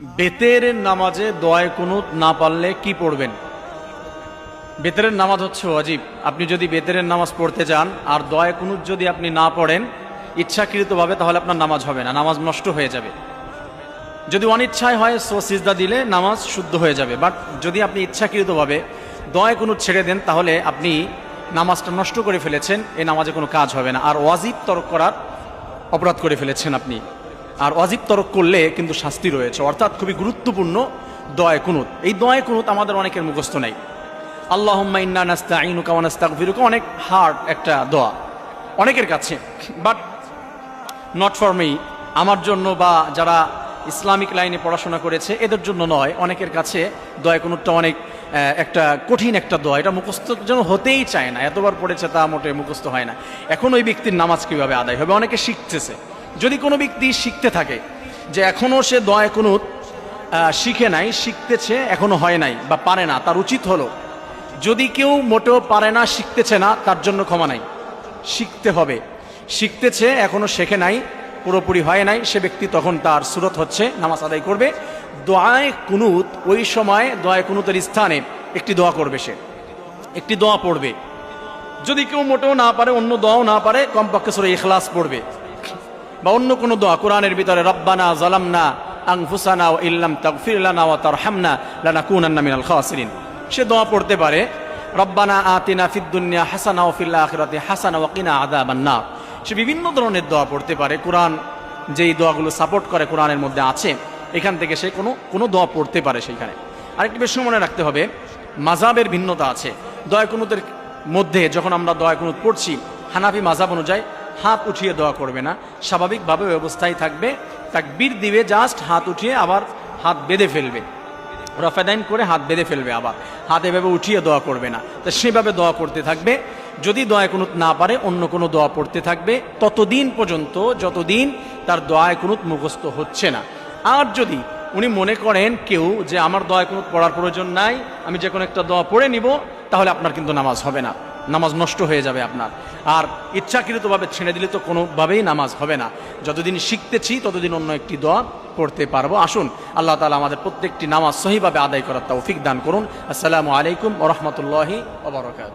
বেতেরের নামাজে দোয়ায়ে কুনুত না পারলে কি পড়বেন? বেতেরের নামাজ হচ্ছে ওয়াজিব। আপনি যদি বেতেরের নামাজ পড়তে যান আর দোয়ায়ে কুনুত যদি আপনি না পড়েন ইচ্ছাকৃতভাবে, তাহলে আপনার নামাজ হবে না, নামাজ নষ্ট হয়ে যাবে। যদি অনিচ্ছায় হয় সিজদা দিলে নামাজ শুদ্ধ হয়ে যাবে। বাট যদি আপনি ইচ্ছাকৃতভাবে দোয়ায়ে কুনুত ছেড়ে দেন তাহলে আপনি নামাজটা নষ্ট করে ফেলেছেন, এই নামাজে কোনো কাজ হবে না। আর ওয়াজিব তরক করার অপরাধ করে ফেলেছেন আপনি। আর ওয়াজিব তরক করলে কিন্তু শাস্তি রয়েছে, অর্থাৎ খুবই গুরুত্বপূর্ণ দোয়ায়ে কুনুত। এই দোয়ায়ে কুনুত আমাদের অনেকের মুখস্থ নাই। আল্লাহুম্মা ইন্না নাস্তাঈনুকা ওয়া নাস্তাগফিরুকা অনেক হার্ড একটা দোয়া অনেকের কাছে, বাট নট ফর মি, আমার জন্য বা যারা ইসলামিক লাইনে পড়াশোনা করেছে এদের জন্য নয়। অনেকের কাছে দোয়ায়ে কুনুতটা অনেক একটা কঠিন একটা দোয়া, এটা মুখস্থ যেন হতেই চায় না, এতবার পড়েছে তা মোটে মুখস্থ হয় না। এখন ওই ব্যক্তির নামাজ কীভাবে আদায় হবে? অনেকে শিখতেছে। যদি কোনো ব্যক্তি শিখতে থাকে যে এখনও সে দোয়ায়ে কুনুত শিখে নাই, শিখতেছে, এখনও হয় নাই বা পারে না, তার উচিত হলো, যদি কেউ মোটেও পারে না, শিখতেছে না, তার জন্য ক্ষমা নাই, শিখতে হবে। শিখতেছে, এখনও শেখে নাই, পুরোপুরি হয় নাই, সে ব্যক্তি তখন তার সুরত হচ্ছে নামাজ আদায় করবে। দোয়ায়ে কুনুত ওই সময় দোয়ায়ে কুনুতের স্থানে একটি দোয়া করবে, সে একটি দোয়া পড়বে। যদি কেউ মোটেও না পারে, অন্য দোয়াও না পারে, কমপক্ষে সূরা ইখলাস পড়বে বা অন্য কোনো দোয়া কোরআনের ভিতরে রব্বানা যালামনা আনফুসানা ওয়া ইল্লাম তাগফির লানা ওয়া তারহামনা লানাকুনান্না মিনাল খাসিরিন, সে দোয়া পড়তে পারে। রব্বানা আতিনা ফিদ দুনিয়া হাসানা ওয়া ফিল আখিরাতি হাসানা ওয়া কিনা আযাবান নার। সে বিভিন্ন ধরনের দোয়া পড়তে পারে। কোরআন যেই দোয়াগুলো সাপোর্ট করে কোরআনের মধ্যে আছে, এখান থেকে সে কোনো দোয়া পড়তে পারে। সেইখানে আরেকটি বিষয় মনে রাখতে হবে, মাযহাবের ভিন্নতা আছে। দোয়া কুনুতের মধ্যে যখন আমরা দোয়া কুনুত পড়ছি, হানাফি মাযহাব অনুযায়ী হাত উঠিয়ে দোয়া করবে না, স্বাভাবিকভাবে অবস্থায় থাকবে, তাকবীর দিবে, জাস্ট হাত উঠিয়ে আবার হাত বেঁধে ফেলবে, রফাদাইন করে হাত বেঁধে ফেলবে, আবার হাত এভাবে উঠিয়ে দোয়া করবে না। তো সেভাবে দোয়া করতে থাকবে। যদি দোয়ায়ে কুনুত না পারে অন্য কোনো দোয়া পড়তে থাকবে ততদিন পর্যন্ত যতদিন তার দোয়ায়ে কুনুত মুখস্থ হচ্ছে না। আর যদি উনি মনে করেন কেউ যে আমার দোয়ায়ে কুনুত পড়ার প্রয়োজন নাই, আমি যে কোনো একটা দোয়া পড়ে নিব, তাহলে আপনার কিন্তু নামাজ হবে না, নামাজ নষ্ট হয়ে যাবে আপনার। আর ইচ্ছাকৃতভাবে ছেড়ে দিলে তো কোনোভাবেই নামাজ হবে না। যতদিন শিখতেছি ততদিন অন্য একটি দোয়া পড়তে পারবো। আসুন আল্লাহ তাআলা আমাদের প্রত্যেকটি নামাজ সহিভাবে আদায় করার তৌফিক দান করুন। আসসালামু আলাইকুম ওয়া রাহমাতুল্লাহি ওয়া বারাকাতুহু।